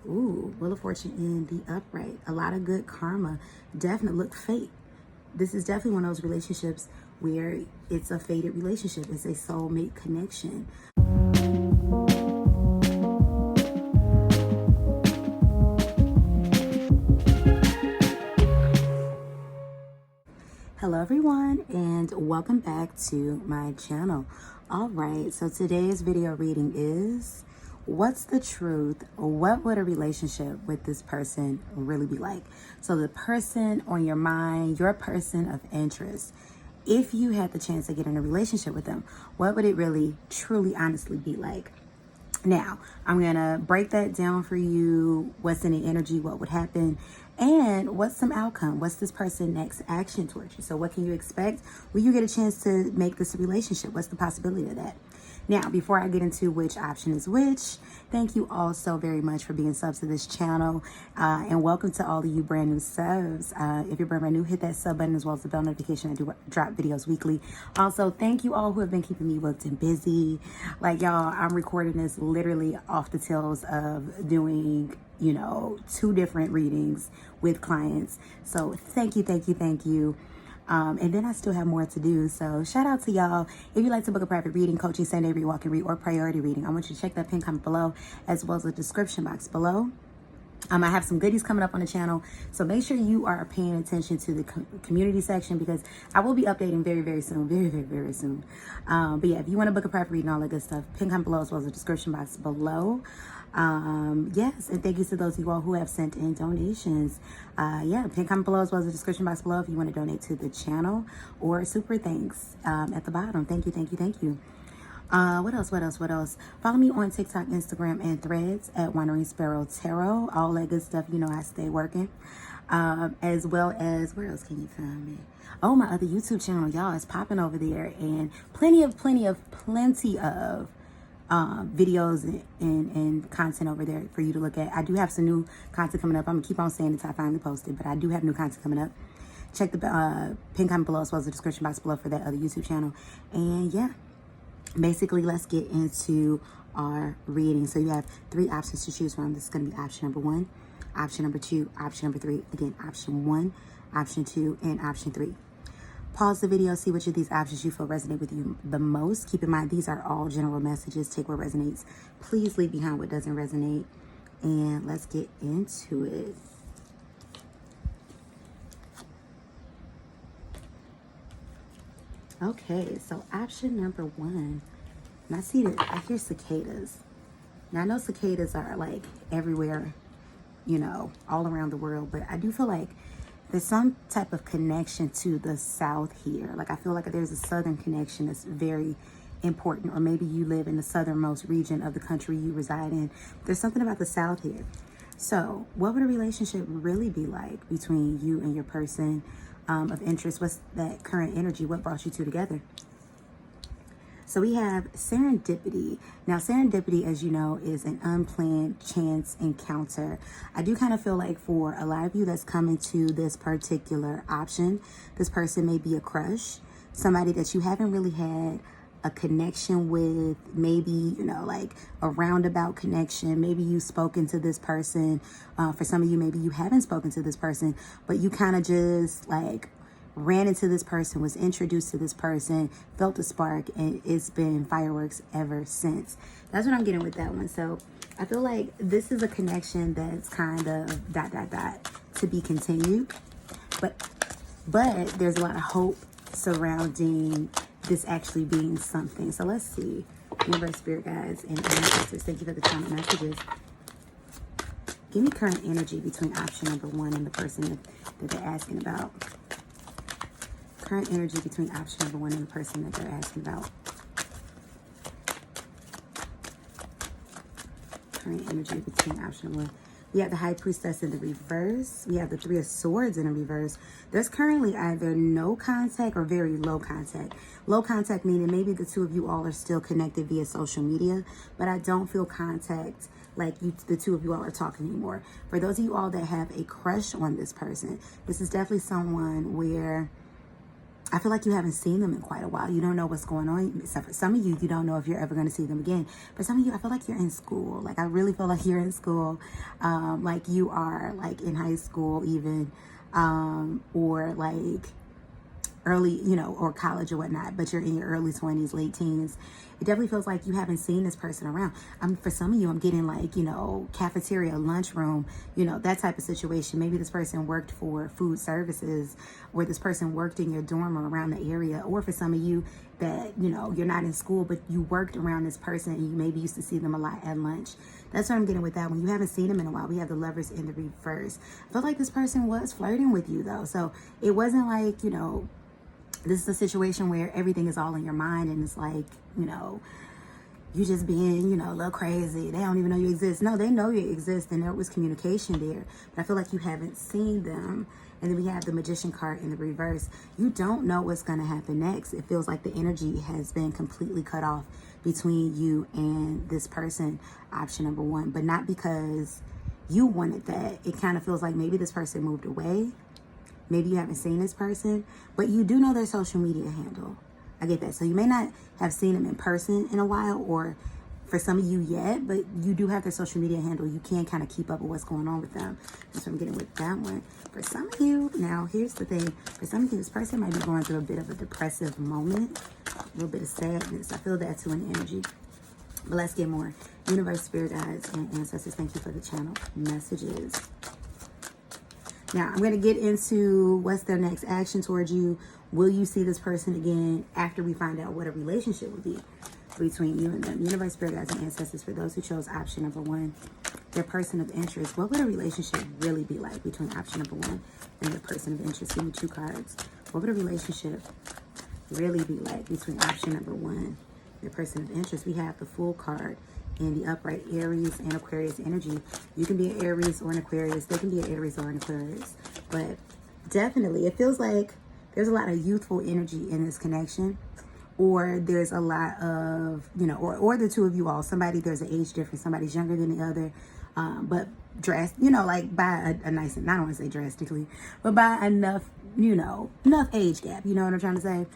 Ooh, Wheel of Fortune in the upright. A lot of good karma. Definitely look fate. This is definitely one of those relationships where it's a fated relationship. It's a soulmate connection. Hello everyone, and welcome back to my channel. All right, so today's video reading is, what's the truth? What would a relationship with this person really be like? So the person on your mind, your person of interest, if you had the chance to get in a relationship with them, what would it really, truly, honestly be like? Now, I'm going to break that down for you. What's in the energy? What would happen? And what's some outcome? What's this person's next action towards you? So what can you expect when you get a chance to make this a relationship? What's the possibility of that? Now, before I get into which option is which, thank you all so very much for being subs to this channel. And welcome to all of you brand new subs. If you're brand new, hit that sub button as well as the bell notification. I do drop videos weekly. Also, thank you all who have been keeping me booked and busy. Like y'all, I'm recording this literally off the tails of doing, 2 different readings with clients. So thank you. And then I still have more to do. So shout out to y'all. If you'd like to book a private reading, coaching, Sunday read, walk and read, or priority reading, I want you to check that pin comment below as well as the description box below. I have some goodies coming up on the channel, so make sure you are paying attention to the community section because I will be updating very soon, very soon. But yeah, if you want to book a private reading, all that good stuff, pin comment below as well as the description box below. Yes, and thank you to those of you all who have sent in donations. Yeah, pin comment below as well as the description box below if you want to donate to the channel, or super thanks at the bottom. Thank you. What else? Follow me on TikTok, Instagram, and Threads at wanderingsparrow tarot. All that good stuff. I stay working. As well as, where else can you find me? Oh, my other YouTube channel, y'all, is popping over there, and plenty of videos and content over there for you to look at. I do have some new content coming up. I'm gonna keep on saying it until I finally post it, but I do have new content coming up. Check the pin comment below as well as the description box below for that other YouTube channel. And yeah, basically, let's get into our reading. So you have 3 options to choose from. This is going to be option number 1, option number 2, option number 3. Again, option 1, option 2, and option 3. Pause the video, see which of these options you feel resonate with you the most. Keep in mind, these are all general messages. Take what resonates. Please leave behind what doesn't resonate. And let's get into it. Okay, so option number 1, and I hear cicadas. Now I know cicadas are like everywhere, all around the world, but I do feel like there's some type of connection to the South here. Like I feel like there's a Southern connection that's very important, or maybe you live in the southernmost region of the country you reside in. There's something about the South here. So what would a relationship really be like between you and your person of interest? What's that current energy? What brought you two together? So we have serendipity. Now, serendipity, as you know, is an unplanned chance encounter. I do kind of feel like for a lot of you that's coming to this particular option, this person may be a crush, somebody that you haven't really had a connection with, maybe, like a roundabout connection. Maybe you've spoken to this person. For some of you, maybe you haven't spoken to this person, but you kind of just like ran into this person, was introduced to this person, felt a spark, and it's been fireworks ever since. That's what I'm getting with that one. So I feel like this is a connection that's kind of ... to be continued. But there's a lot of hope surrounding this actually being something. So let's see. Universe, spirit guides, and ancestors, thank you for the comment messages. Give me current energy between option number 1 and the person that they're asking about. Current energy between option number 1 and the person that they're asking about. Current energy between option 1. We have the High Priestess in the reverse. We have the 3 of Swords in the reverse. There's currently either no contact or very low contact. Low contact meaning maybe the 2 of you all are still connected via social media, but I don't feel contact like the 2 of you all are talking anymore. For those of you all that have a crush on this person, this is definitely someone where I feel like you haven't seen them in quite a while. You don't know what's going on. Except for some of you, you don't know if you're ever going to see them again. For some of you, I feel like you're in school. Like, I really feel like you're in school. Like you are like in high school even, or like early, or college or whatnot, but you're in your early 20s, late teens. It definitely feels like you haven't seen this person around. For some of you, I'm getting like, cafeteria, lunchroom, that type of situation. Maybe this person worked for food services, or this person worked in your dorm or around the area. Or for some of you that, you're not in school, but you worked around this person and you maybe used to see them a lot at lunch. That's what I'm getting with that one. You haven't seen them in a while. We have the Lovers in the reverse. I feel like this person was flirting with you though. So it wasn't like, this is a situation where everything is all in your mind and it's like, you just being, a little crazy. They don't even know you exist. No, they know you exist and there was communication there. But I feel like you haven't seen them. And then we have the Magician card in the reverse. You don't know what's going to happen next. It feels like the energy has been completely cut off between you and this person, option number one. But not because you wanted that. It kind of feels like maybe this person moved away. Maybe you haven't seen this person, but you do know their social media handle. I get that. So you may not have seen them in person in a while, or for some of you yet, but you do have their social media handle. You can kind of keep up with what's going on with them. That's what I'm getting with that one. For some of you, now here's the thing. For some of you, this person might be going through a bit of a depressive moment, a little bit of sadness. I feel that too in energy. But let's get more. Universe, spirit guides, and ancestors, thank you for the channel messages. Now, I'm going to get into what's their next action towards you. Will you see this person again after we find out what a relationship would be between you and them? Universe, spirit guides, and ancestors, for those who chose option number one, their person of interest. What would a relationship really be like between option number one and their person of interest? Give me two cards. What would a relationship really be like between option number one and their person of interest? We have the Fool card in the upright, Aries and Aquarius energy. You can be an Aries or an Aquarius. They can be an Aries or an Aquarius. But definitely, it feels like there's a lot of youthful energy in this connection. Or there's a lot of, or the two of you all. Somebody, there's an age difference. Somebody's younger than the other. But dressed, like by a nice, I don't want to say drastically, but by enough, enough age gap. You know what I'm trying to say?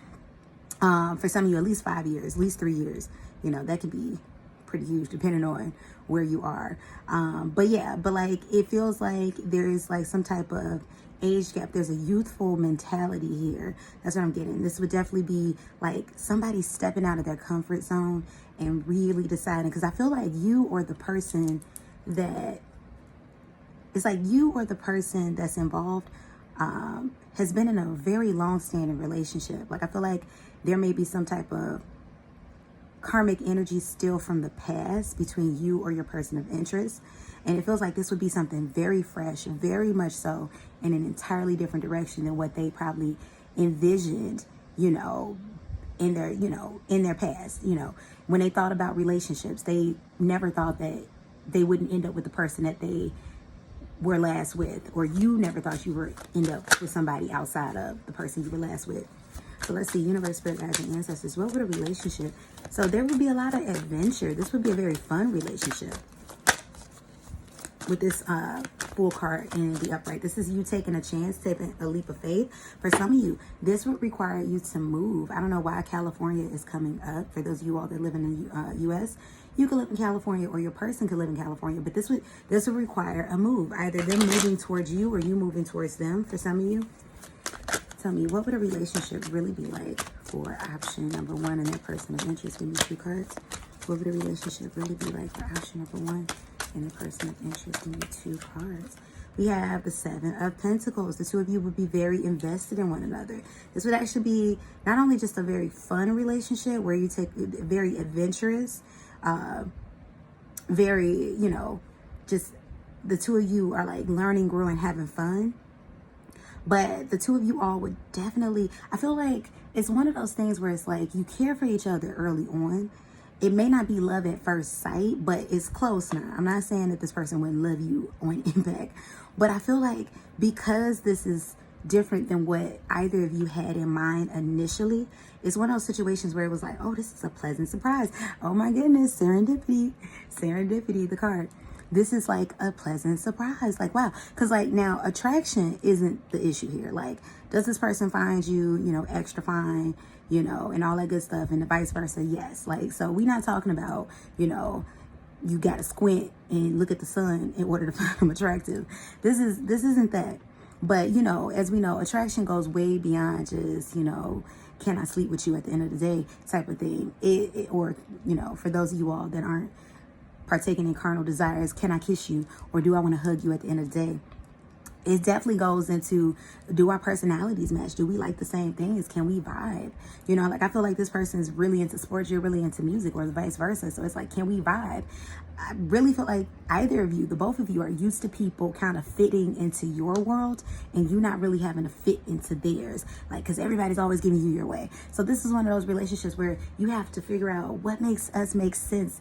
For some of you, at least 5 years, at least 3 years. That could be pretty huge depending on where you are. But yeah, but like it feels like there's like some type of age gap. There's a youthful mentality here. That's what I'm getting. This would definitely be like somebody stepping out of their comfort zone and really deciding, because I feel like you or the person that it's like you or the person that's involved has been in a very long-standing relationship. Like I feel like there may be some type of karmic energy still from the past between you or your person of interest. And it feels like this would be something very fresh, very much so in an entirely different direction than what they probably envisioned, in their past. When they thought about relationships, they never thought that they wouldn't end up with the person that they were last with, or you never thought you would end up with somebody outside of the person you were last with. So let's see, universe, spirit guides, and ancestors. What would a relationship? So there would be a lot of adventure. This would be a very fun relationship. With this Fool card in the upright, this is you taking a chance, taking a leap of faith. For some of you, this would require you to move. I don't know why California is coming up. For those of you all that live in the U.S., you could live in California, or your person could live in California. But this would require a move, either them moving towards you or you moving towards them. For some of you. Tell me, what would a relationship really be like for option number one and their person of interest? Give me two cards. What would a relationship really be like for option number one and their person of interest? Give me two cards. We have the Seven of Pentacles. The two of you would be very invested in one another. This would actually be not only just a very fun relationship where you take very adventurous, very, just the two of you are like learning, growing, having fun. But the two of you all would definitely, I feel like it's one of those things where it's like you care for each other early on. It may not be love at first sight, but it's close now. I'm not saying that this person wouldn't love you on impact, but I feel like because this is different than what either of you had in mind initially, it's one of those situations where it was like, oh, this is a pleasant surprise. Oh my goodness, serendipity, the card. this is like a pleasant surprise. Like, wow. Because like now attraction isn't the issue here. Like, does this person find you, you know, extra fine, you know, and all that good stuff, and the vice versa? Yes. Like, so we're not talking about, you know, you got to squint and look at the sun in order to find them attractive. This isn't that. But, you know, as we know, attraction goes way beyond just, you know, can I sleep with you at the end of the day type of thing. Or, you know, for those of you all that aren't partaking in carnal desires, can I kiss you, or do I want to hug you at the end of the day? It definitely goes into, do our personalities match? Do we like the same things? Can we vibe? You know, like I feel like this person is really into sports, you're really into music, or vice versa. So it's like, can we vibe? I really feel like either of you, the both of you, are used to people kind of fitting into your world and you not really having to fit into theirs. Like, because everybody's always giving you your way. So this is one of those relationships where you have to figure out what makes us make sense,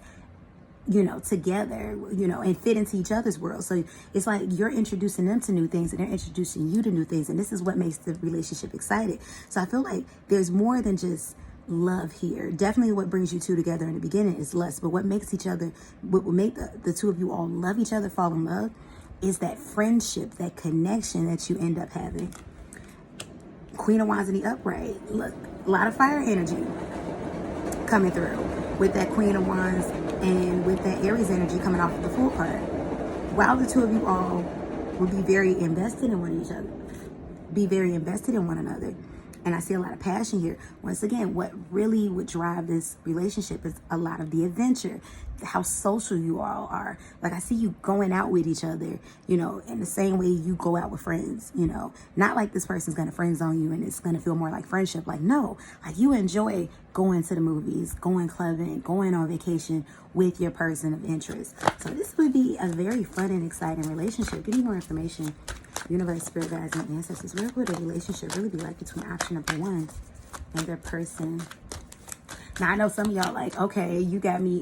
you know, together, you know, and fit into each other's world. So it's like you're introducing them to new things and they're introducing you to new things. And this is what makes the relationship exciting. So I feel like there's more than just love here. Definitely what brings you two together in the beginning is lust. But what makes each other, what will make the two of you all love each other, fall in love, is that friendship, that connection that you end up having. Queen of Wands in the upright. Look, a lot of fire energy coming through with that Queen of Wands and with that Aries energy coming off of the Fool card. While the two of you all will be very invested in one another. And I see a lot of passion here. Once again, what really would drive this relationship is a lot of the adventure, how social you all are. Like, I see you going out with each other, you know, in the same way you go out with friends, you know. Not like this person's going to friend zone you and it's going to feel more like friendship. Like, no, like you enjoy going to the movies, going clubbing, going on vacation with your person of interest. So this would be a very fun and exciting relationship. Give me more information. Universe, spirit guides, and ancestors. Where would a relationship really be like between option number 1 and their person? Now I know some of y'all like, okay, you got me,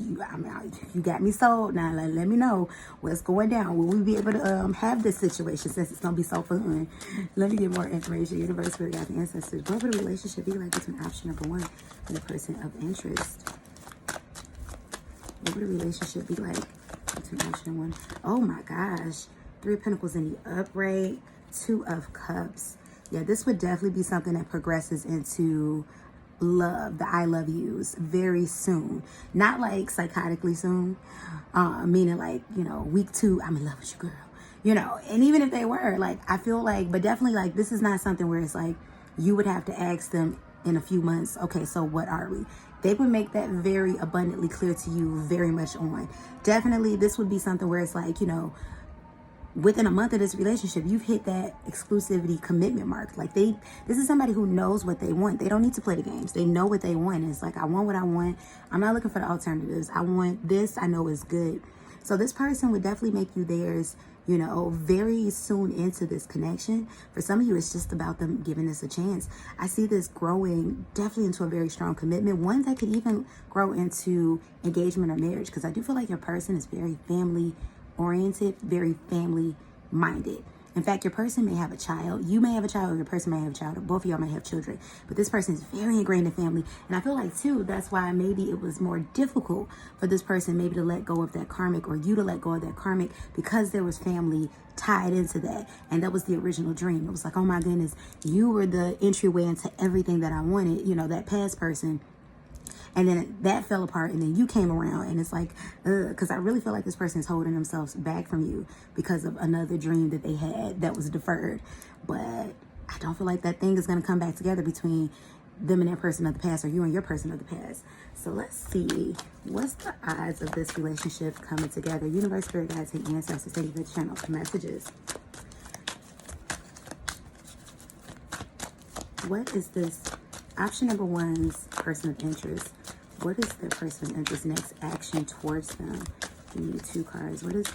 you got me sold. Now let me know what's going down. Will we be able to have this situation since it's gonna be so fun? Let me get more information. Universe, spirit guides, and ancestors. What would a relationship be like between option number 1 and the person of interest? What would a relationship be like between option 1? Oh my gosh. 3 of Pentacles in the upright, 2 of Cups. Yeah, this would definitely be something that progresses into love, the I love yous, very soon. Not like psychotically soon, meaning like, you know, week 2, I'm in love with you, girl. You know, and even if they were, like, I feel like, but definitely like, this is not something where it's like, you would have to ask them in a few months, okay, so what are we? They would make that very abundantly clear to you very much on. Definitely, this would be something where it's like, you know, within a month of this relationship, you've hit that exclusivity commitment mark. Like this is somebody who knows what they want. They don't need to play the games. They know what they want. It's like, I want what I want. I'm not looking for the alternatives. I want this. I know it's good. So this person would definitely make you theirs, you know, very soon into this connection. For some of you, it's just about them giving this a chance. I see this growing definitely into a very strong commitment. One that could even grow into engagement or marriage. Because I do feel like your person is very family oriented, very family minded. In fact, your person may have a child. You may have a child, or your person may have a child, or both of y'all may have children. But this person is very ingrained in family. And I feel like, too, that's why maybe it was more difficult for this person maybe to let go of that karmic, or you to let go of that karmic, because there was family tied into that. And that was the original dream. It was like, oh my goodness, you were the entryway into everything that I wanted, you know, that past person. And then that fell apart, and then you came around, and it's like, because I really feel like this person is holding themselves back from you because of another dream that they had that was deferred. But I don't feel like that thing is going to come back together between them and that person of the past, or you and your person of the past. So let's see, what's the odds of this relationship coming together? Universe, spirit guides, and ancestors, thank you for the channel messages. What is this option number 1's person of interest? What is their person of interest next action towards them? Give me 2 cards. What is,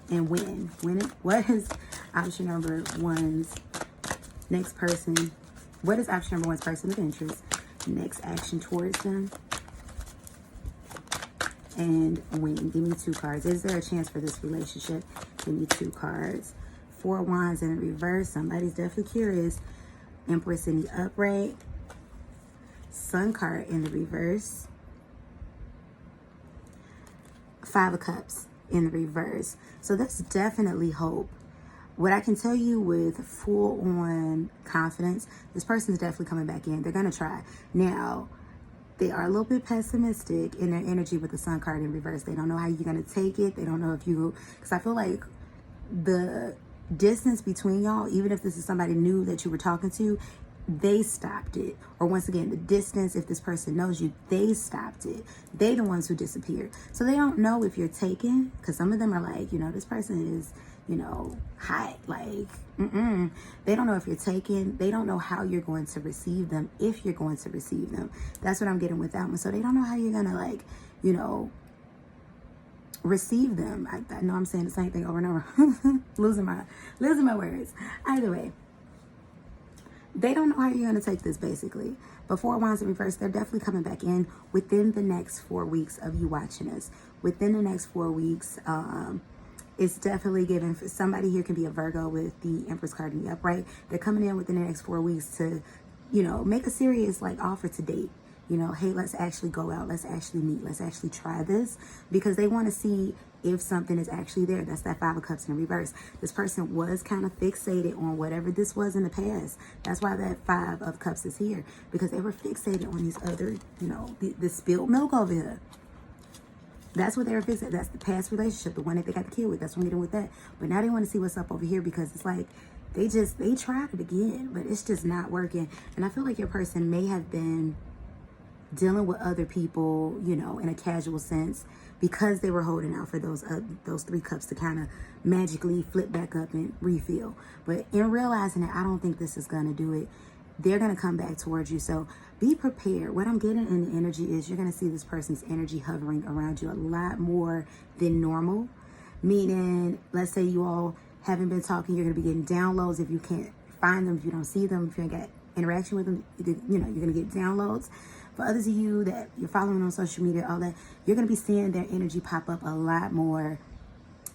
and when? What is option number 1's next person? What is option number 1's person of interest? Next action towards them. And when? Give me 2 cards. Is there a chance for this relationship? Give me 2 cards. 4 wands in reverse. Somebody's definitely curious. Empress in the upright. Sun card in the reverse. 5 of Cups. in reverse. So that's definitely hope. What I can tell you with full on confidence, this person's definitely coming back in. They're going to try. Now, they are a little bit pessimistic in their energy with the Sun card in reverse. They don't know how you're going to take it. They don't know if you, because I feel like the distance between y'all, even if this is somebody new that you were talking to, they stopped it. Or once again, the distance, if this person knows you, they stopped it. They the ones who disappeared. So they don't know if you're taken, because some of them are like, you know, this person is, you know, hot. Like, they don't know if you're taken. They don't know how you're going to receive them, if you're going to receive them. That's what I'm getting with that one. So they don't know how you're going to, like, you know, receive them. I know I'm saying the same thing over and over. losing my words. Either way, they don't know how you're going to take this, basically. But 4 Wands in reverse, they're definitely coming back in within the next 4 weeks of you watching this. Within the next 4 weeks, it's definitely given. Somebody here can be a Virgo with the Empress card in the upright. They're coming in within the next 4 weeks to, you know, make a serious, like, offer to date. You know, hey, let's actually go out. Let's actually meet. Let's actually try this. Because they want to see if something is actually there. That's that 5 of Cups in reverse. This person was kind of fixated on whatever this was in the past. That's why that 5 of Cups is here. Because they were fixated on these other, you know, the spilled milk over here. That's what they were fixated. That's the past relationship, the one that they got the kid with. That's what I'm getting with that. But now they want to see what's up over here, because it's like they tried it again, but it's just not working. And I feel like your person may have been dealing with other people, you know, in a casual sense, because they were holding out for those 3 cups to kind of magically flip back up and refill. But in realizing that, I don't think this is going to do it. They're going to come back towards you. So be prepared. What I'm getting in the energy is you're going to see this person's energy hovering around you a lot more than normal. Meaning, let's say you all haven't been talking, you're going to be getting downloads. If you can't find them, if you don't see them, if you ain't got interaction with them, you know, you're going to get downloads. For others of you that you're following on social media, all that, you're going to be seeing their energy pop up a lot more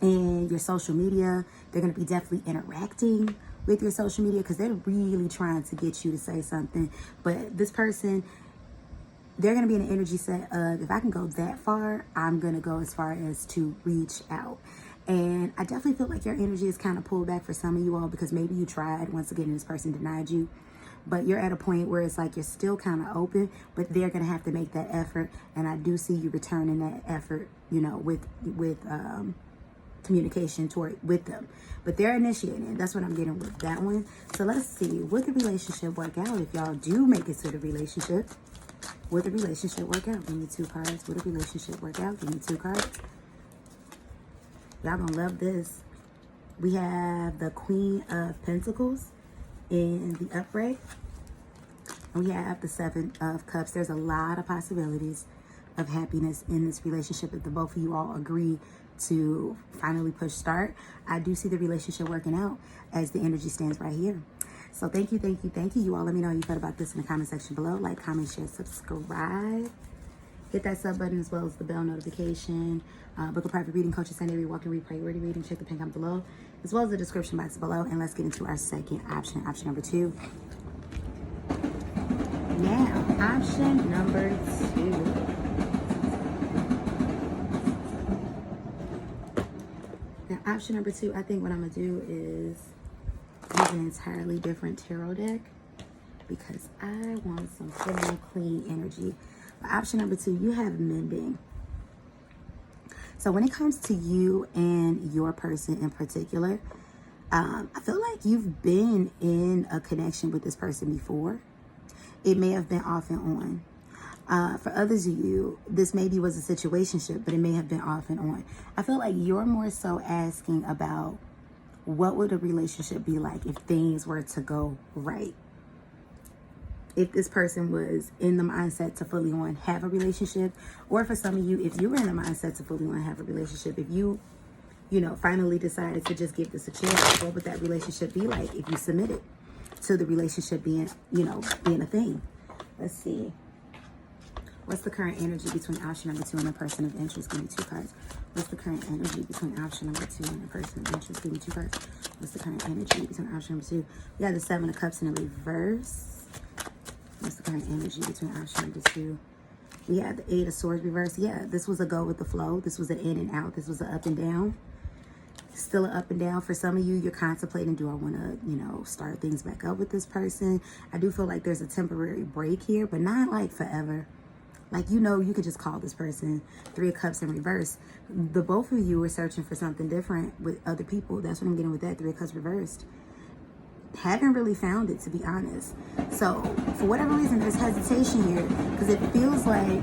in your social media. They're going to be definitely interacting with your social media, because they're really trying to get you to say something. But this person, they're going to be in an energy set of, if I can go that far, I'm going to go as far as to reach out. And I definitely feel like your energy is kind of pulled back for some of you all, because maybe you tried, once again, this person denied you. But you're at a point where it's like you're still kind of open, but they're going to have to make that effort. And I do see you returning that effort, you know, with communication with them. But they're initiating. That's what I'm getting with that one. So let's see. Would the relationship work out if y'all do make it to the relationship? Would the relationship work out? Give me 2 cards. Would the relationship work out? Give me 2 cards. Y'all gonna love this. We have the Queen of Pentacles in the upright. And we have the 7 of Cups. There's a lot of possibilities of happiness in this relationship if the both of you all agree to finally push start. I do see the relationship working out as the energy stands right here. So thank you. You all let me know how you felt about this in the comment section below. Like, comment, share, subscribe. Hit that sub button as well as the bell notification. Book a private reading, coaching Sunday, read, walk and read, priority reading. Check the pin comment below, as well as the description box below. And let's get into our second option, option number 2. Now, option number 2. Now, option number 2, I think what I'm going to do is use an entirely different tarot deck, because I want some full clean energy. But option number 2, you have mending. So when it comes to you and your person in particular, I feel like you've been in a connection with this person before. It may have been off and on. For others of you, this maybe was a situationship, but it may have been off and on. I feel like you're more so asking about what would a relationship be like if things were to go right. If this person was in the mindset to fully on have a relationship, or for some of you, if you were in the mindset to fully on have a relationship, if you know, finally decided to just give this a chance, what would that relationship be like if you submitted to the relationship being, you know, being a thing? Let's see. What's the current energy between option number 2 and the person of interest? Give me 2 cards. What's the current energy between option number 2 and the person of interest? Give me 2 cards. What's the current energy between option number 2? We have the 7 of Cups in the reverse. What's the current energy between option number 2 We have the Eight of Swords reversed. Yeah, this was a go with the flow. This was an in and out. This was an up and down. Still an up and down. For some of you, you're contemplating, do I want to, start things back up with this person? I do feel like there's a temporary break here, but not like forever. Like, you could just call this person. Three of Cups in reverse. The both of you are searching for something different with other people. That's what I'm getting with that. Three of Cups reversed. Haven't really found it, to be honest. So for whatever reason, there's hesitation here because it feels like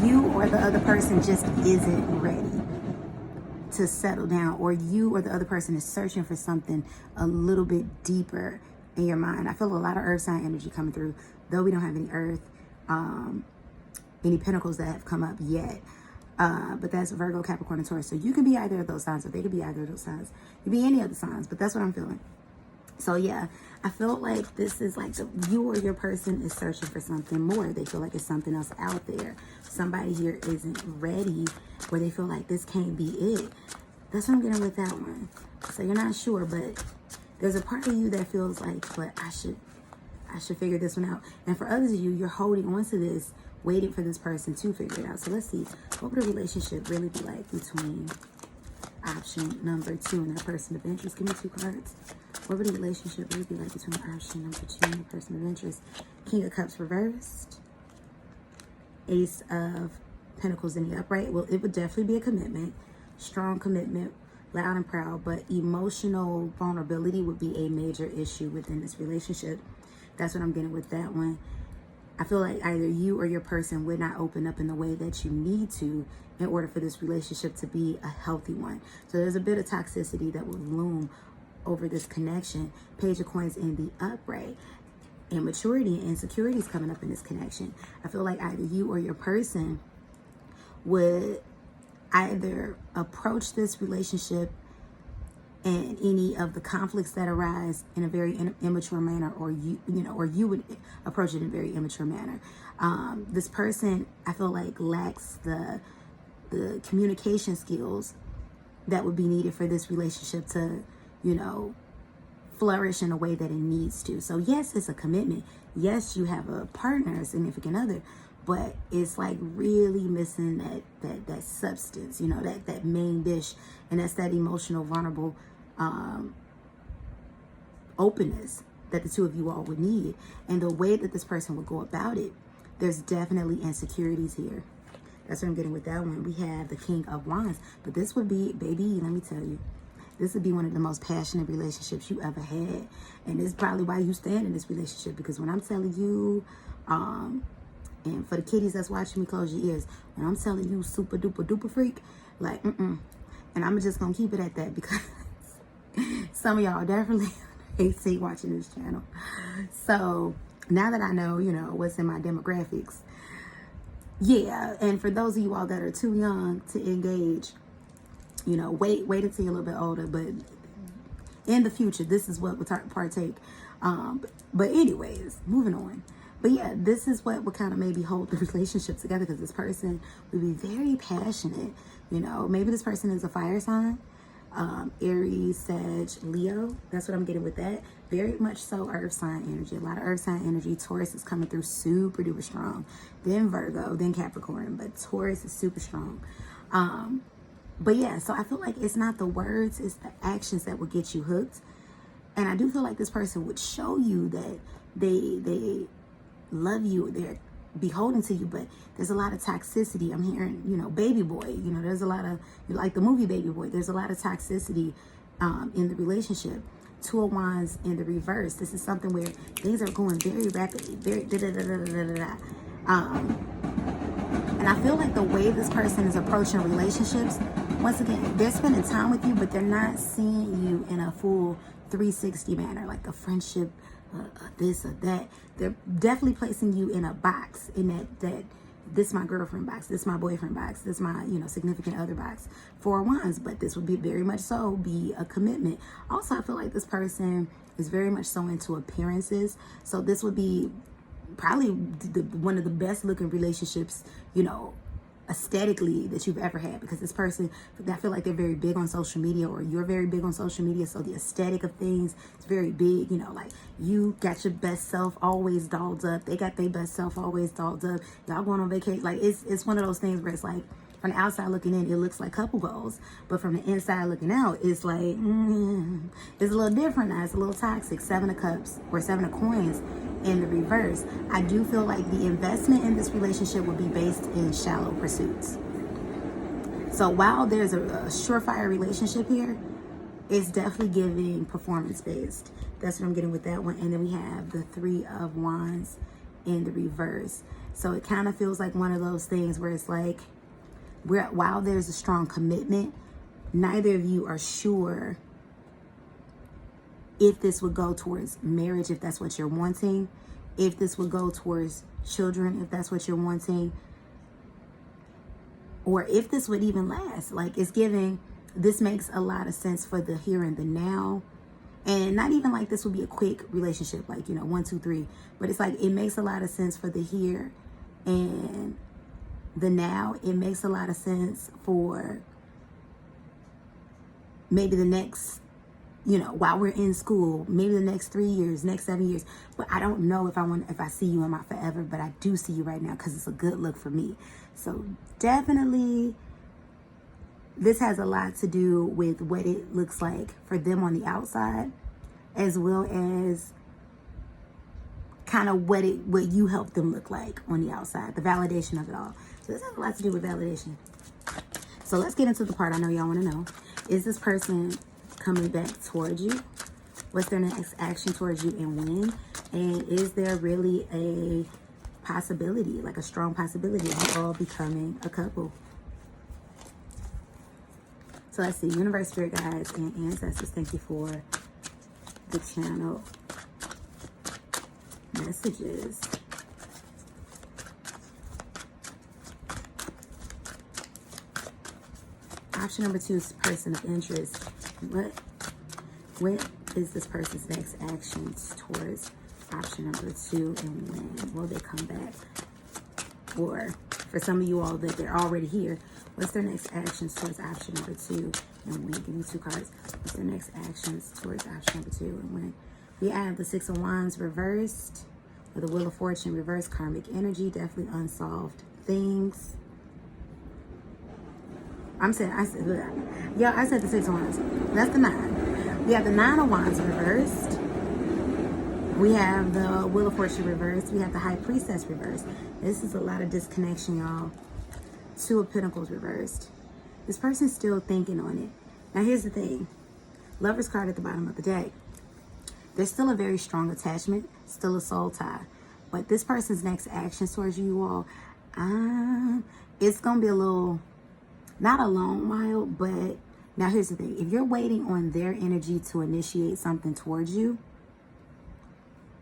you or the other person just isn't ready to settle down, or you or the other person is searching for something a little bit deeper in your mind. I feel a lot of earth sign energy coming through, though we don't have any earth, any pentacles that have come up yet. But that's Virgo, Capricorn, and Taurus. So you can be either of those signs, or they could be either of those signs. You can be any of the signs, but that's what I'm feeling. So yeah, I feel like this is like you or your person is searching for something more. They feel like it's something else out there. Somebody here isn't ready, where they feel like this can't be it. That's what I'm getting with that one. So you're not sure, but there's a part of you that feels like, but I should figure this one out. And for others of you, you're holding on to this, waiting for this person to figure it out. So let's see, what would a relationship really be like between option number 2 and that person of interest? Give me 2 cards. What would a relationship really be like between option number 2 and the person of interest? King of Cups reversed. Ace of Pentacles in the upright. Well, it would definitely be a commitment. Strong commitment, loud and proud, but emotional vulnerability would be a major issue within this relationship. That's what I'm getting with that one. I feel like either you or your person would not open up in the way that you need to in order for this relationship to be a healthy one. So there's a bit of toxicity that will loom over this connection. Page of Coins in the upright. Immaturity and insecurity is coming up in this connection. I feel like either you or your person would either approach this relationship and any of the conflicts that arise in a very immature manner, or you would approach it in a very immature manner. This person, I feel like, lacks the communication skills that would be needed for this relationship to, flourish in a way that it needs to. So yes, it's a commitment. Yes, you have a partner, a significant other, but it's like really missing that substance, that main dish, and that's that emotional, vulnerable openness that the two of you all would need. And the way that this person would go about it, there's definitely insecurities here. That's what I'm getting with that one. We have the King of Wands, but this would be, baby, let me tell you, this would be one of the most passionate relationships you ever had. And this is probably why you stand in this relationship, because when I'm telling you, and for the kiddies that's watching me, close your ears. When I'm telling you super duper duper freak, like, and I'm just gonna keep it at that, because some of y'all definitely 18 watching this channel. So now that I know, what's in my demographics, yeah. And for those of you all that are too young to engage, wait until you're a little bit older. But in the future, this is what would partake. But anyways, moving on. But yeah, this is what would kind of maybe hold the relationship together, because this person would be very passionate. Maybe this person is a fire sign. Aries, Sag, Leo. That's what I'm getting with that. Very much so earth sign energy. A lot of earth sign energy. Taurus is coming through super duper strong. Then Virgo, then Capricorn. But Taurus is super strong. But yeah, so I feel like it's not the words, it's the actions that will get you hooked. And I do feel like this person would show you that they love you, they're beholden to you, but there's a lot of toxicity. I'm hearing, baby boy, there's a lot of, like the movie Baby Boy, there's a lot of toxicity in the relationship. Two of Wands in the reverse. This is something where things are going very rapidly, very and I feel like the way this person is approaching relationships, once again, they're spending time with you, but they're not seeing you in a full 360 manner, like a friendship, this or that. They're definitely placing you in a box, in that this my girlfriend box, this my boyfriend box, this my significant other box. Four of Wands, but this would be very much so be a commitment. Also, I feel like this person is very much so into appearances, so this would be probably one of the best looking relationships aesthetically that you've ever had, because this person, I feel like they're very big on social media, or you're very big on social media, so the aesthetic of things is very big. You know, like you got your best self always dolled up, they got their best self always dolled up, y'all going on vacation. Like it's one of those things where it's like, from the outside looking in, it looks like couple goals, but from the inside looking out, it's like it's a little different now. It's a little toxic. 7 of Cups or 7 of Coins in the reverse. I do feel like the investment in this relationship would be based in shallow pursuits. So while there's a surefire relationship here, it's definitely giving performance based. That's what I'm getting with that one. And then we have the 3 of Wands in the reverse. So it kind of feels like one of those things where it's like, while there's a strong commitment, neither of you are sure if this would go towards marriage, if that's what you're wanting, if this would go towards children, if that's what you're wanting, or if this would even last. Like, it's giving, this makes a lot of sense for the here and the now. And not even like this would be a quick relationship, like, 1, 2, 3, but it's like, it makes a lot of sense for the here and the now. It makes a lot of sense for maybe the next, while we're in school, maybe the next 3 years, next 7 years. But I don't know if I see you in my forever, but I do see you right now because it's a good look for me. So definitely this has a lot to do with what it looks like for them on the outside, as well as kind of what you help them look like on the outside, the validation of it all. So this has a lot to do with validation. So let's get into the part I know y'all want to know. Is this person coming back towards you? What's their next action towards you and when? And is there really a possibility, like a strong possibility of you all becoming a couple? So let's see, universe, spirit guides, and ancestors, thank you for the channel messages. Option number 2 is person of interest. What is this person's next actions towards option number 2, and when will they come back? Or for some of you all that they're already here, what's their next actions towards option number 2, and when? Give me 2 cards. What's their next actions towards option number 2, and when? We have the 6 of Wands reversed, or the Wheel of Fortune reversed, karmic energy, definitely unsolved things. I said the 6 of Wands. That's the 9. We have the 9 of Wands reversed. We have the Wheel of Fortune reversed. We have the High Priestess reversed. This is a lot of disconnection, y'all. 2 of Pentacles reversed. This person's still thinking on it. Now, here's the thing. Lover's card at the bottom of the deck. There's still a very strong attachment, still a soul tie. But this person's next actions towards you all, it's going to be a little, not a long while, but now here's the thing. If you're waiting on their energy to initiate something towards you,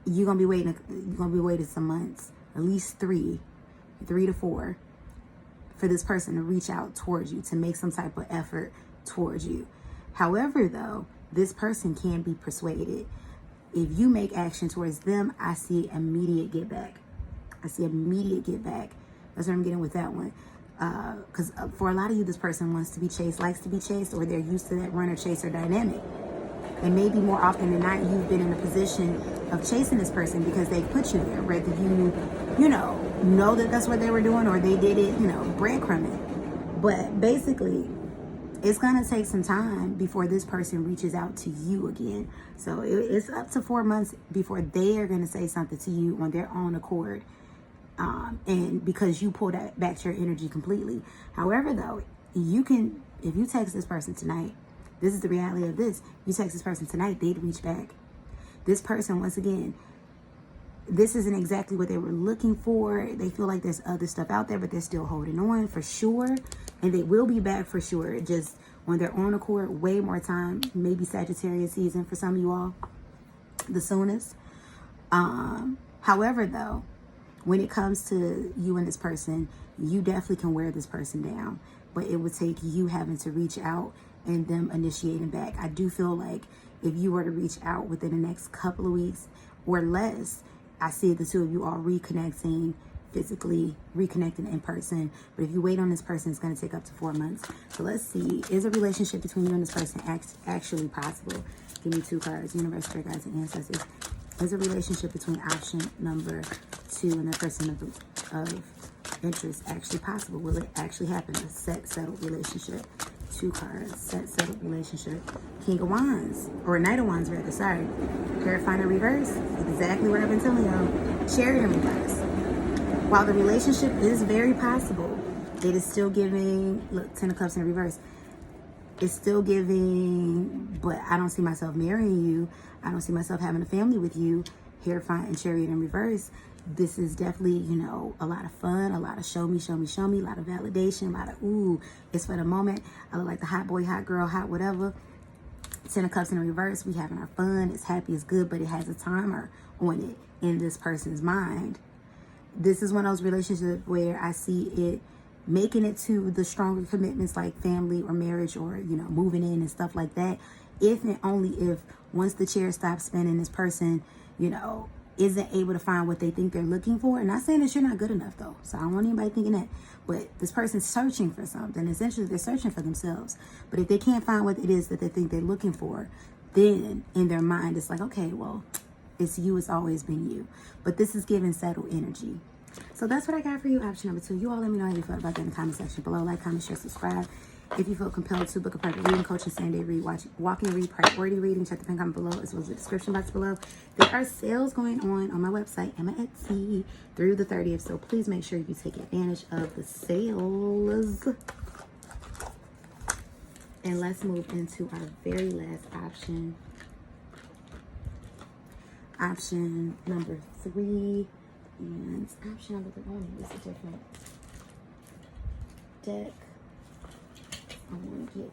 you're going to be waiting some months, at least 3 to 4, for this person to reach out towards you, to make some type of effort towards you. However, though, this person can be persuaded. If you make action towards them, I see immediate get back. That's what I'm getting with that one. Because for a lot of you, this person wants to be chased, likes to be chased, or they're used to that runner-chaser dynamic. And maybe more often than not, you've been in a position of chasing this person because they put you there, whether you know that that's what they were doing, or they did it, breadcrumbing. But basically, it's going to take some time before this person reaches out to you again. So it's up to 4 months before they are going to say something to you on their own accord. And because you pulled back your energy completely. However, though, if you text this person tonight, this is the reality of this. You text this person tonight, they'd reach back. This person, once again, this isn't exactly what they were looking for. They feel like there's other stuff out there, but they're still holding on for sure. And they will be back for sure. Just on their own accord, way more time. Maybe Sagittarius season for some of you all, the soonest. However, though, when it comes to you and this person, you definitely can wear this person down. But it would take you having to reach out and them initiating back. I do feel like if you were to reach out within the next couple of weeks or less, I see the 2 of you all reconnecting physically reconnecting in person. But if you wait on this person, it's going to take up to 4 months. So let's see, is a relationship between you and this person actually possible? Give me 2 cards, universe, spirit guides, and ancestors. Is a relationship between option number 2 and the person of interest actually possible? Will it actually happen? A set, settled relationship. 2 cards, set, settled relationship. King of Wands, or Knight of Wands rather, sorry. Clarifying in reverse, exactly what I've been telling y'all. Chariot in reverse. While the relationship is very possible, it is still giving, look, 10 of Cups in reverse. It's still giving, but I don't see myself marrying you. I don't see myself having a family with you. Hierophant and Chariot in reverse. This is definitely, you know, a lot of fun, a lot of show me, show me, show me, a lot of validation, a lot of, ooh, it's for the moment. I look like the hot boy, hot girl, hot whatever. 10 of Cups in reverse. We having our fun. It's happy, it's good, but it has a timer on it in this person's mind. This is one of those relationships where I see it making it to the stronger commitments like family or marriage or, you know, moving in and stuff like that. If and only if once the chair stops spinning, this person, you know, isn't able to find what they think they're looking for. And not saying that you're not good enough though. So I don't want anybody thinking that. But this person's searching for something. Essentially, they're searching for themselves. But if they can't find what it is that they think they're looking for, then in their mind, it's like, okay, well, it's you. It's always been you. But this is giving settled energy. So that's what I got for you, option number 2. You all let me know how you felt about that in the comment section below. Like, comment, share, subscribe. If you feel compelled to book a private reading, coaching, same-day read, walk-in read, priority reading, check the pin comment below as well as the description box below. There are sales going on my website and my Etsy through the 30th, so please make sure you take advantage of the sales. And let's move into our very last option. Option number 3. And option number 3, I want to use a different deck. I want to get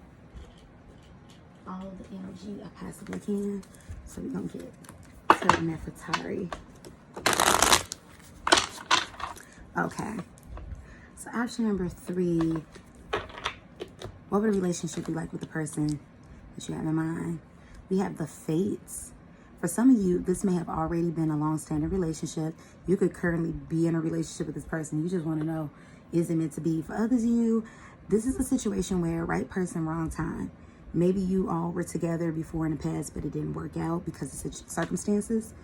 all of the energy I possibly can. So we're going to get Turtle Nefertari. Okay. So option number 3. What would a relationship be like with the person that you have in mind? We have the Fates. For some of you, this may have already been a long-standing relationship. You could currently be in a relationship with this person. You just want to know, is it meant to be? For others of you, this is a situation where right person, wrong time. Maybe you all were together before in the past, but it didn't work out because of circumstances.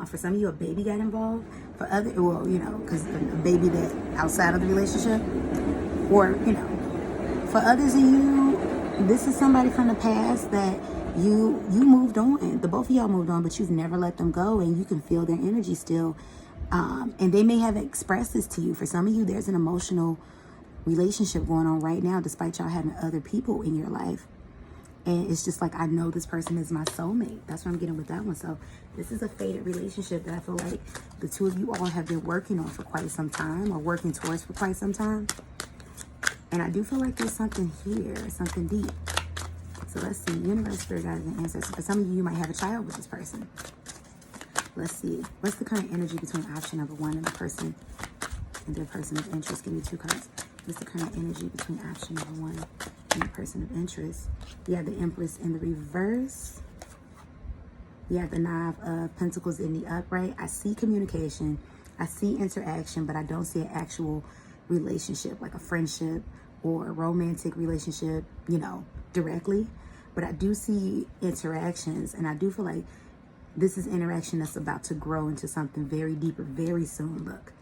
For some of you, a baby got involved. For other, well, you know, because a baby that outside of the relationship. Or, you know, for others of you, this is somebody from the past that you moved on. The both of y'all moved on, but you've never let them go, and you can feel their energy still. And they may have expressed this to you. For some of you, there's an emotional relationship going on right now, despite y'all having other people in your life. And it's just like, I know this person is my soulmate. That's what I'm getting with that one. So this is a fated relationship that I feel like the two of you all have been working on for quite some time, or working towards for quite some time. And I do feel like there's something here, something deep. So let's see, universe, spirit guides, and ancestors. For some of you, you might have a child with this person. Let's see, what's the current energy between option number 1 and the person and their person of interest? Give me 2 cards. What's the current energy between option number 1 and the person of interest? You have the Empress in the reverse. You have the 9 of Pentacles in the upright. I see communication. I see interaction, but I don't see an actual relationship, like a friendship or a romantic relationship, you know, directly. But I do see interactions, and I do feel like this is interaction that's about to grow into something very deeper very soon. Look,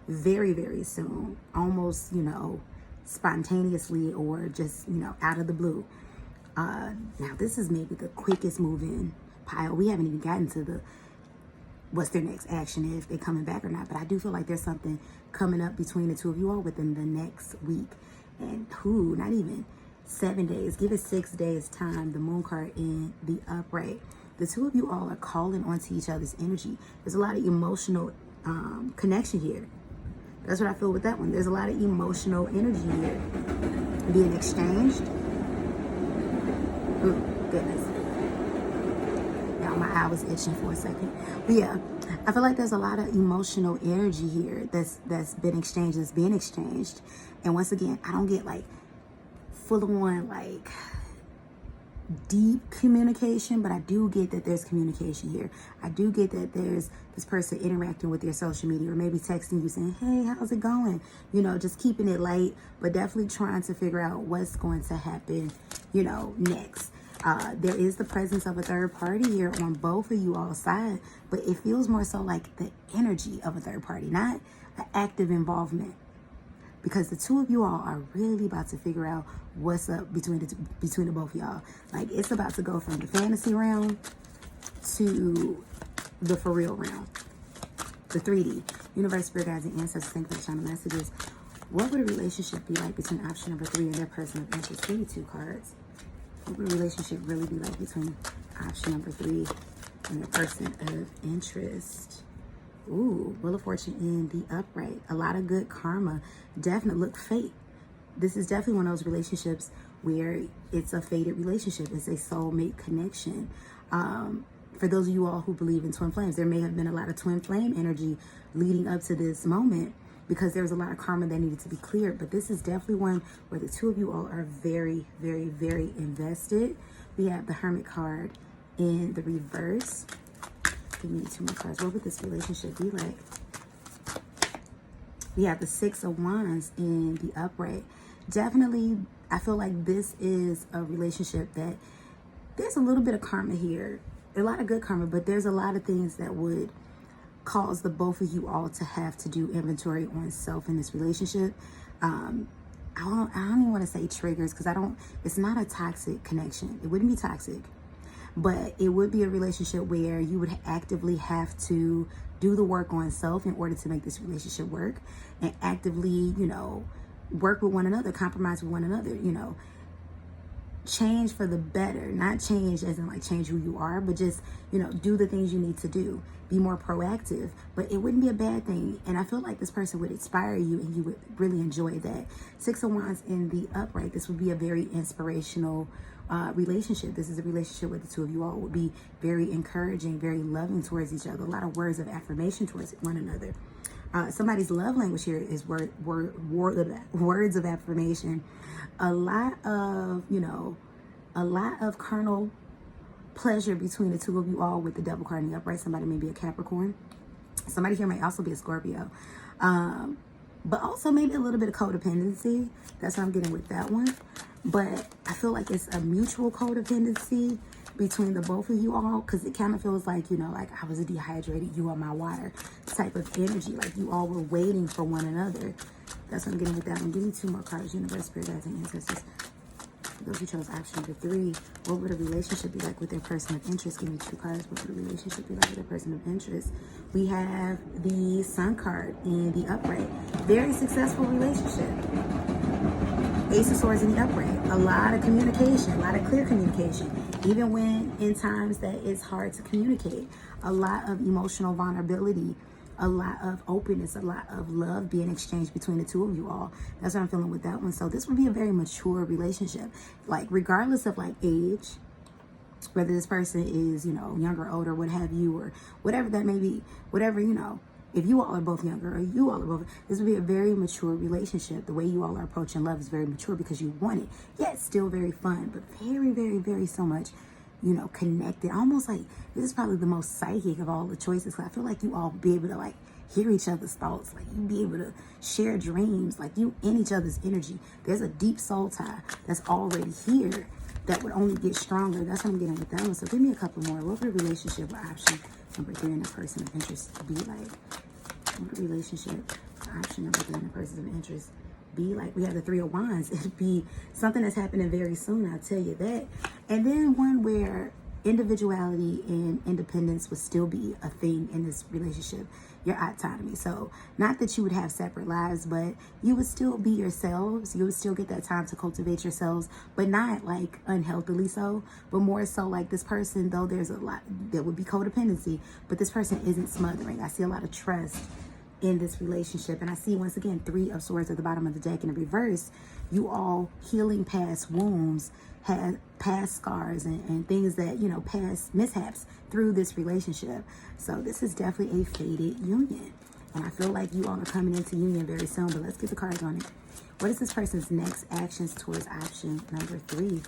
very, very soon, almost, you know, spontaneously, or just, you know, out of the blue. Now this is maybe the quickest moving pile. We haven't even gotten to the what's their next action, if they're coming back or not. But I do feel like there's something coming up between the two of you all within the next week. And who, not even 7 days, give it 6 days time. The Moon card in the upright. The two of you all are calling onto each other's energy. There's a lot of emotional connection here. That's what I feel with that one. There's a lot of emotional energy here being exchanged. Oh, goodness. Now my eye was itching for a second. But yeah, I feel like there's a lot of emotional energy here that's been exchanged, that's being exchanged. And once again, I don't get like full on like deep communication, but I do get that there's communication here. I do get that there's this person interacting with your social media, or maybe texting you saying, hey, how's it going? You know, just keeping it light, but definitely trying to figure out what's going to happen, you know, next. There is the presence of a third party here on both of you all's side, but it feels more so like the energy of a third party, not an active involvement. Because the two of you all are really about to figure out what's up between the both of y'all. Like, it's about to go from the fantasy realm to the for real realm. The 3D. Universe, spirit guides, and ancestors, thank you for sharing the messages. What would a relationship be like between option number 3 and their person of interest? Give me 2 cards. What would a relationship really be like between option number 3 and their person of interest? Ooh, Wheel of Fortune in the upright. A lot of good karma. Definitely look fate. This is definitely one of those relationships where it's a fated relationship. It's a soulmate connection. For those of you all who believe in twin flames, there may have been a lot of twin flame energy leading up to this moment because there was a lot of karma that needed to be cleared. But this is definitely one where the two of you all are very, very, very invested. We have the Hermit card in the reverse. Give me 2 more cards. What would this relationship be like? We have the 6 of Wands in the upright. Definitely, I feel like this is a relationship that there's a little bit of karma here. A lot of good karma, but there's a lot of things that would cause the both of you all to have to do inventory on self in this relationship. I don't even want to say triggers because it's not a toxic connection. It wouldn't be toxic. But it would be a relationship where you would actively have to do the work on self in order to make this relationship work, and actively, you know, work with one another, compromise with one another, you know, change for the better, not change as in like change who you are, but just, you know, do the things you need to do, be more proactive. But it wouldn't be a bad thing. And I feel like this person would inspire you and you would really enjoy that. 6 of Wands in the upright. This would be a very inspirational relationship. This is a relationship where the two of you all would be very encouraging, very loving towards each other. A lot of words of affirmation towards one another. Somebody's love language here is words of affirmation. A lot of, you know, a lot of carnal pleasure between the two of you all with the Devil card in the upright. Somebody may be a Capricorn. Somebody here may also be a Scorpio. But also maybe a little bit of codependency. That's what I'm getting with that one. But I feel like it's a mutual codependency between the both of you all, because it kind of feels like, you know, like I was dehydrated, you are my water type of energy. Like you all were waiting for one another. That's what I'm getting with that one. Give me 2 more cards. Universe, spirit guides, and ancestors. For those who chose option number 3, what would a relationship be like with their person of interest? Give me 2 cards. What would a relationship be like with their person of interest? We have the Sun card in the upright. Very successful relationship. Ace of Swords in the upright. A lot of communication, a lot of clear communication, even when in times that it's hard to communicate. A lot of emotional vulnerability, a lot of openness, a lot of love being exchanged between the two of you all. That's what I'm feeling with that one. So this would be a very mature relationship. Like regardless of like age, whether this person is, you know, younger, older, what have you, or whatever that may be, whatever, you know, if you all are both younger or you all are both, this would be a very mature relationship. The way you all are approaching love is very mature because you want it. Yeah, it's still very fun, but very, very, very so much, you know, connected. Almost like this is probably the most psychic of all the choices. I feel like you all be able to like hear each other's thoughts. Like you be able to share dreams. Like you in each other's energy. There's a deep soul tie that's already here that would only get stronger. That's what I'm getting with that one. So give me a couple more. What would a relationship with option number 3 and a person of interest be like? What would a relationship with option number 3 and a person of interest be like? We have the 3 of Wands. It'd be something that's happening very soon, I'll tell you that. And then one where individuality and independence would still be a thing in this relationship, your autonomy. So not that you would have separate lives, but you would still be yourselves. You would still get that time to cultivate yourselves, but not like unhealthily so, but more so like this person, though there's a lot, there would be codependency, but this person isn't smothering. I see a lot of trust in this relationship. And I see, once again, 3 of Swords at the bottom of the deck in the reverse. You all healing past wounds, had past scars and things that, you know, past mishaps through this relationship. So this is definitely a fated union. And I feel like you all are coming into union very soon, but let's get the cards on it. What is this person's next actions towards option number 3?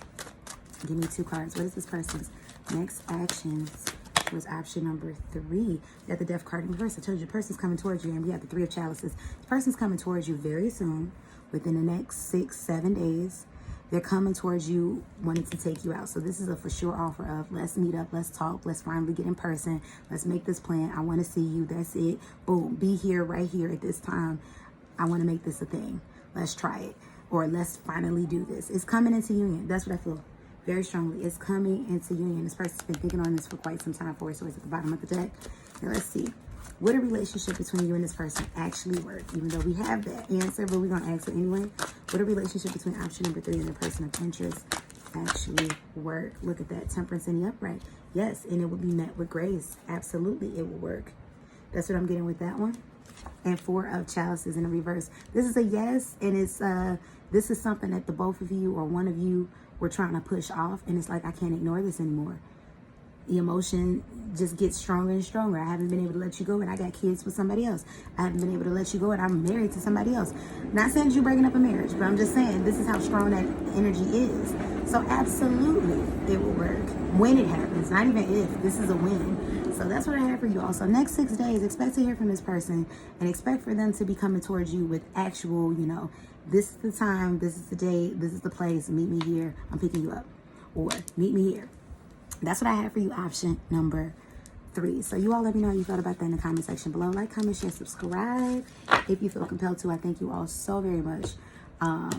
Give me 2 cards. What is this person's next actions? Was option number 3. You got the Death card in reverse. I told you the person's coming towards you, and we have the 3 of Chalices. The person's coming towards you very soon, within the next 6-7 days. They're coming towards you, wanting to take you out. So this is a for sure offer of, let's meet up, let's talk, let's finally get in person, let's make this plan. I want to see you. That's it. Boom. Be here, right here at this time. I want to make this a thing. Let's try it, or let's finally do this. It's coming into union. That's what I feel. Very strongly. It's coming into union. This person's been thinking on this for quite some time. 4 of Swords at the bottom of the deck. Now let's see. Would a relationship between you and this person actually work? Even though we have that answer, but we're going to answer anyway. Would a relationship between option number 3 and the person of interest actually work? Look at that. Temperance in the upright. Yes, and it would be met with grace. Absolutely, it will work. That's what I'm getting with that one. And 4 of Chalices in the reverse. This is a yes, and it's this is something that the both of you or one of you were trying to push off, and it's like, I can't ignore this anymore. The emotion just gets stronger and stronger. I haven't been able to let you go, and I got kids with somebody else. I haven't been able to let you go, and I'm married to somebody else. Not saying you're breaking up a marriage, but I'm just saying this is how strong that energy is. So absolutely, it will work when it happens. Not even if. This is a win. So that's what I have for you all. So next 6 days, expect to hear from this person, and expect for them to be coming towards you with actual, this is the time, this is the date, this is the place, meet me here, I'm picking you up. Or meet me here. That's what I have for you, option number 3. So you all let me know how you felt about that in the comment section below. Like, comment, share, subscribe if you feel compelled to. I thank you all so very much.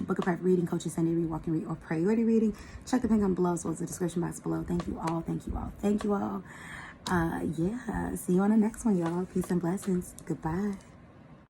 Book a private reading, coaching, Sunday read, walking read, or priority reading. Check the pin on below as well as the description box below. Thank you all. Thank you all. Thank you all. Yeah. See you on the next one, y'all. Peace and blessings. Goodbye.